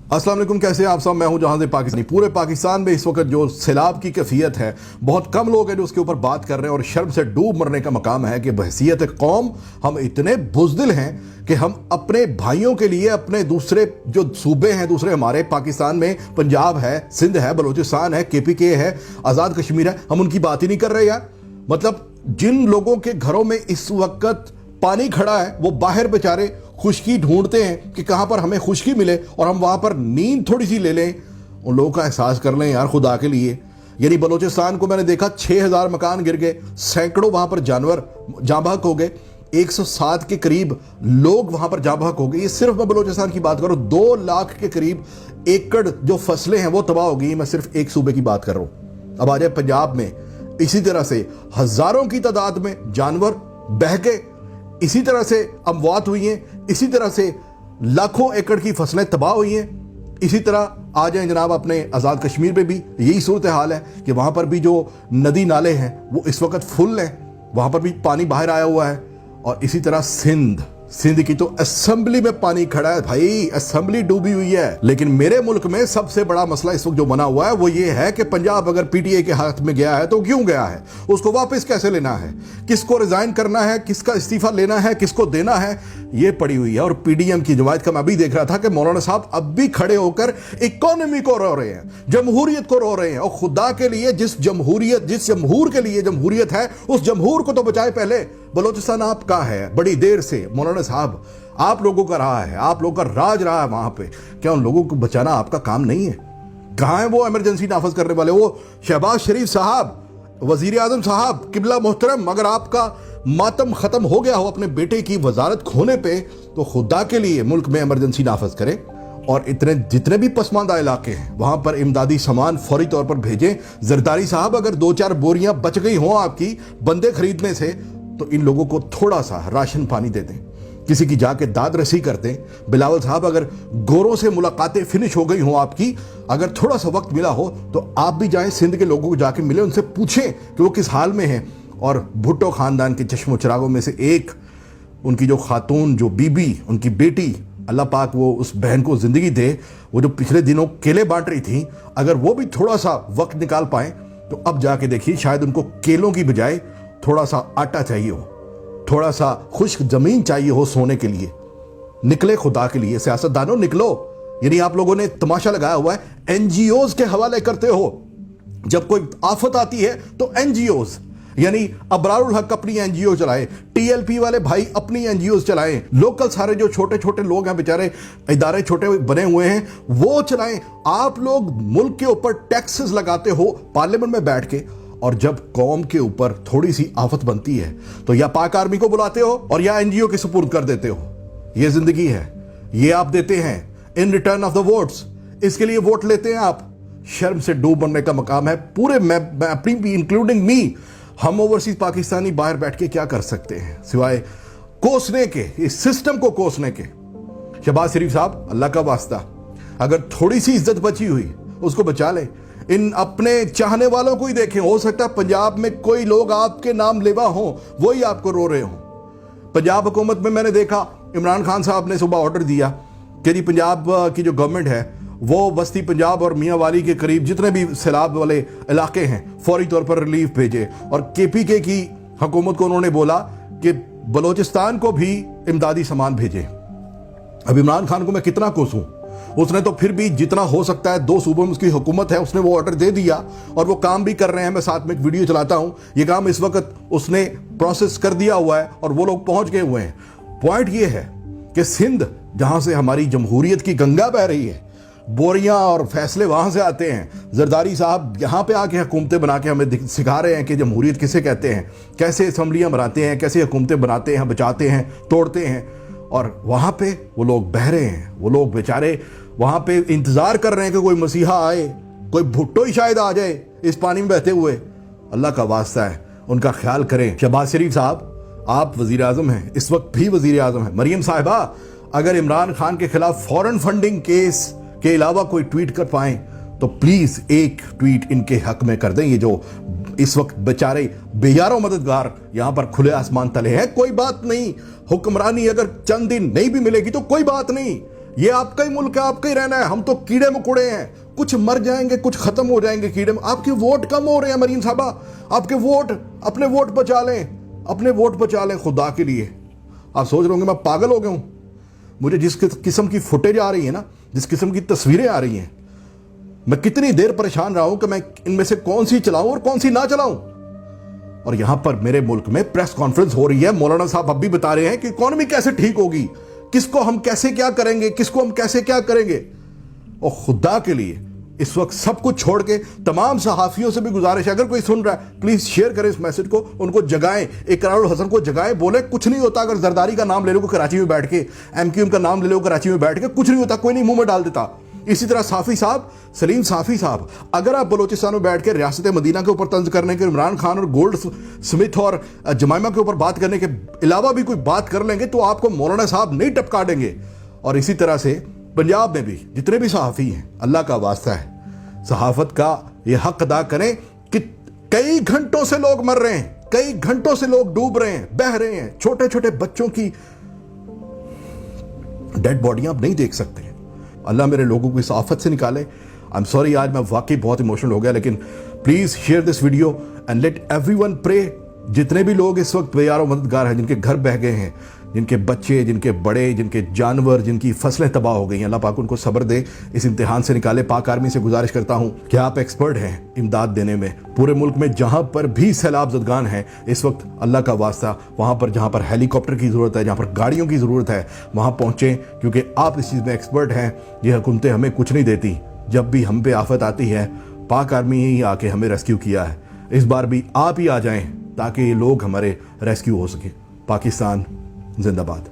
अस्सलाम वालेकुम, कैसे हैं आप सब। मैं हूं जहां से पाकिस्तानी। पूरे पाकिस्तान में इस वक्त जो सैलाब की कैफियत है, बहुत कम लोग हैं जो उसके ऊपर बात कर रहे हैं और शर्म से डूब मरने का मकाम है कि बहसीयत कौम हम इतने बुज़दिल हैं कि हम अपने भाइयों के लिए अपने दूसरे जो सूबे हैं, दूसरे हमारे पाकिस्तान में पंजाब है, सिंध है, बलूचिस्तान है, KPK है, आज़ाद कश्मीर है, हम उनकी बात ही नहीं कर रहे यार। मतलब जिन लोगों के घरों में इस वक्त पानी खड़ा है वो बाहर बेचारे खुशकी ढूंढते हैं कि कहां पर हमें खुशकी मिले और हम वहां पर नींद थोड़ी सी ले लें, उन लोगों का एहसास कर लें यार खुदा के लिए। यानी बलूचिस्तान को मैंने देखा 6000 मकान गिर गए, सैकड़ों वहां पर जानवर जाँ बहक हो गए, 107 के करीब लोग वहां पर जाँ बहक हो गए। ये सिर्फ मैं बलूचिस्तान की बात करूं, 2 लाख के करीब एकड़ जो फसलें हैं वो तबाह हो गई। मैं सिर्फ एक सूबे की बात कर रहा हूं। अब आ जाए पंजाब में, इसी तरह से हजारों की तादाद में जानवर बह गए, इसी तरह से अमवात हुई हैं, इसी तरह से लाखों एकड़ की फसलें तबाह हुई हैं। इसी तरह आ जाए जनाब अपने आज़ाद कश्मीर में भी यही सूरत हाल है कि वहाँ पर भी जो नदी नाले हैं वो इस वक्त फुल हैं, वहाँ पर भी पानी बाहर आया हुआ है। और इसी तरह सिंध की तो असेंबली में पानी खड़ा है भाई, असेंबली डूबी हुई है। लेकिन मेरे मुल्क में सबसे बड़ा मसला इस वक्त जो बना हुआ है वो ये है कि पंजाब अगर PTI के हाथ में गया है तो क्यों गया है, उसको वापस कैसे लेना है, किसको रिजाइन करना है, किसका इस्तीफा लेना है, किसको देना है, ये पड़ी हुई है। और PDM की जमात का मैं भी देख रहा था कि मौलाना साहब अब भी खड़े होकर इकोनॉमी को रो रहे हैं, जमहूरियत को रो रहे हैं। और खुदा के लिए जिस जमहूर के लिए जमहूरियत है उस जमहूर को तो बचाए पहले। बलूचिस्तान आपका है बड़ी देर से, मौलाना साहब आप लोगों का रहा है, आप लोगों का राज रहा है वहां पे, क्या उन लोगों को बचाना आपका काम नहीं है? कहां है वो इमरजेंसी नाफज करने वाले, वो शहबाज शरीफ साहब, वजीर आजम साहब, किबला मोहतरम? अगर आपका मातम खत्म हो गया हो अपने बेटे की वजारत खोने पे तो खुदा के लिए मुल्क में इमरजेंसी नाफज करें और जितने भी पसमानदा इलाके हैं वहां पर इमदादी सामान फौरी तौर पर भेजें। जरदारी साहब अगर 2-4 बोरियां बच गई हों आपकी बंदे खरीदने से तो इन लोगों को थोड़ा सा राशन पानी दे दें, किसी की जाके दाद रसी कर दें। बिलावल साहब अगर गोरों से मुलाकातें फिनिश हो गई हो आपकी, अगर थोड़ा सा वक्त मिला हो तो आप भी जाएं सिंध के लोगों को जाके मिले, उनसे पूछें कि वो किस हाल में हैं। और भुट्टो खानदान के चश्मो चिरागों में से एक उनकी जो खातून, जो बीबी, उनकी बेटी, अल्लाह पाक वो उस बहन को जिंदगी दे, वो जो पिछले दिनों केले बांट रही थी, अगर वो भी थोड़ा सा वक्त निकाल पाए तो अब जाके देखिए शायद उनको केलों की बजाय थोड़ा सा आटा चाहिए हो, थोड़ा सा खुश्क जमीन चाहिए हो सोने के लिए। निकले खुदा के लिए, सियासतदानों निकलो। यानी आप लोगों ने तमाशा लगाया हुआ है, NGOs के हवाले करते हो। जब कोई आफत आती है तो NGOs, यानी अबरारुल हक अपनी NGO चलाए, TLP वाले भाई अपनी NGOs चलाएं, लोकल सारे जो छोटे छोटे लोग हैं बेचारे, इदारे छोटे बने हुए हैं वो चलाएं। आप लोग मुल्क के ऊपर टैक्सेस लगाते हो पार्लियामेंट में बैठ के, और जब कौम के ऊपर थोड़ी सी आफत बनती है तो या पाक आर्मी को बुलाते हो और या NGO के सुपुर्द कर देते हो। ये जिंदगी है, ये आप देते हैं in return of the votes, इसके लिए वोट लेते हैं आप। शर्म से डूब बनने का मकाम है पूरे, मैं अपनी भी इंक्लूडिंग मी। हम ओवरसीज पाकिस्तानी बाहर बैठ के क्या कर सकते हैं सिवाय कोसने के, इस सिस्टम को कोसने के। शहबाज शरीफ साहब अल्लाह का वास्ता, अगर थोड़ी सी इज्जत बची हुई उसको बचा ले। इन अपने चाहने वालों को ही देखें, हो सकता है पंजाब में कोई लोग आपके नाम लेवा हो, वही आपको रो रहे हो। पंजाब हुकूमत में मैंने देखा इमरान खान साहब ने सुबह ऑर्डर दिया कि जी पंजाब की जो गवर्नमेंट है वो बस्ती पंजाब और मियाँ वाली के करीब जितने भी सैलाब वाले इलाके हैं फौरी तौर पर रिलीफ भेजे। और KPK की हुकूमत को उन्होंने बोला कि बलूचिस्तान को भी इमदादी सामान भेजे। अब इमरान खान को मैं कितना कोसूं, उसने तो फिर भी जितना हो सकता है 2 सूबों में उसकी हुकूमत है, उसने वो ऑर्डर दे दिया और वो काम भी कर रहे हैं। मैं साथ में एक वीडियो चलाता हूं, ये काम इस वक्त उसने प्रोसेस कर दिया हुआ है और वो लोग पहुंच गए हुए हैं। पॉइंट ये है कि सिंध जहां से हमारी जमहूरियत की गंगा बह रही है, बोरियां और फैसले वहां से आते हैं। जरदारी साहब यहां पे आके हुकूमतें बना के हमें सिखा रहे हैं कि जमहूरियत किसे कहते हैं, कैसे असम्बलियां बनाते हैं, कैसे हुकूमतें बनाते हैं, बचाते हैं, तोड़ते हैं। और वहां पे वो लोग बह रहे हैं, वो लोग बेचारे वहां पे इंतजार कर रहे हैं कि कोई मसीहा आए, कोई भुट्टो ही शायद आ जाए इस पानी में बहते हुए। अल्लाह का वास्ता है उनका ख्याल करें। शहबाज शरीफ साहब आप वजीर आजम हैं, इस वक्त भी वजीर आजम हैं। मरियम साहिबा अगर इमरान खान के खिलाफ फॉरेन फंडिंग केस के अलावा कोई ट्वीट कर पाए तो प्लीज एक ट्वीट इनके हक में कर दें। ये जो इस वक्त बेचारे बेयारों मददगार यहां पर खुले आसमान तले हैं, कोई बात नहीं, हुक्मरानी अगर चंद दिन नहीं भी मिलेगी तो कोई बात नहीं, یہ آپ کا ہی ملک ہے, آپ کا ہی رہنا ہے. ہم تو کیڑے مکوڑے ہیں, کچھ مر جائیں گے, کچھ ختم ہو جائیں گے کیڑے. آپ کے ووٹ کم ہو رہے ہیں مریم صاحبہ, آپ کے ووٹ, اپنے ووٹ بچا لیں, اپنے ووٹ بچا لیں خدا کے لیے. آپ سوچ رہے ہوں گے میں پاگل ہو گیا ہوں. مجھے جس قسم کی فوٹیج آ رہی ہے نا, جس قسم کی تصویریں آ رہی ہیں, میں کتنی دیر پریشان رہا ہوں کہ میں ان میں سے کون سی چلاؤں اور کون سی نہ چلاؤں. اور یہاں پر میرے ملک میں پریس کانفرنس ہو رہی ہے, مولانا صاحب اب بھی بتا رہے ہیں کہ اکانومی کیسے ٹھیک ہوگی, کس کو ہم کیسے کیا کریں گے, کس کو ہم کیسے کیا کریں گے. اور خدا کے لیے اس وقت سب کچھ چھوڑ کے تمام صحافیوں سے بھی گزارش ہے, اگر کوئی سن رہا ہے پلیز شیئر کریں اس میسج کو, ان کو جگائیں, اقرار الحسن کو جگائیں, بولے کچھ نہیں ہوتا اگر زرداری کا نام لے لو کراچی میں بیٹھ کے, ایم کیو ایم کا نام لے لو کراچی میں بیٹھ کے, کچھ نہیں ہوتا, کوئی نہیں منہ میں ڈال دیتا. اسی طرح صافی صاحب, سلیم صافی صاحب, اگر آپ بلوچستان میں بیٹھ کے ریاست مدینہ کے اوپر طنز کرنے کے, عمران خان اور گولڈ سمتھ اور جمائمہ کے اوپر بات کرنے کے علاوہ بھی کوئی بات کر لیں گے تو آپ کو مولانا صاحب نہیں ٹپکا دیں گے. اور اسی طرح سے پنجاب میں بھی جتنے بھی صحافی ہیں, اللہ کا واسطہ ہے صحافت کا یہ حق ادا کریں کہ کئی گھنٹوں سے لوگ مر رہے ہیں, کئی گھنٹوں سے لوگ ڈوب رہے ہیں, بہہ رہے ہیں, چھوٹے چھوٹے بچوں کی ڈیڈ باڈیاں آپ نہیں دیکھ سکتے. اللہ میرے لوگوں کو اس آفت سے نکالے. آئی ایم سوری, آج میں واقعی بہت ایموشنل ہو گیا, لیکن please share this video and let every one پرے. جتنے بھی لوگ اس وقت بیار و مددگار ہیں, جن کے گھر بہہ گئے ہیں, جن کے بچے, جن کے بڑے, جن کے جانور, جن کی فصلیں تباہ ہو گئی ہیں, اللہ پاک ان کو صبر دے, اس امتحان سے نکالے. پاک آرمی سے گزارش کرتا ہوں کہ آپ ایکسپرٹ ہیں امداد دینے میں. پورے ملک میں جہاں پر بھی سیلاب زدگان ہیں اس وقت, اللہ کا واسطہ وہاں پر جہاں پر ہیلی کاپٹر کی ضرورت ہے, جہاں پر گاڑیوں کی ضرورت ہے, وہاں پہنچیں, کیونکہ آپ اس چیز میں ایکسپرٹ ہیں. یہ حکومتیں ہمیں کچھ نہیں دیتی. جب بھی ہم پہ آفت آتی ہے پاک آرمی ہی آ کے ہمیں ریسکیو کیا ہے. اس بار بھی آپ ہی آ جائیں تاکہ یہ لوگ ہمارے ریسکیو ہو سکے. پاکستان زندہ باد.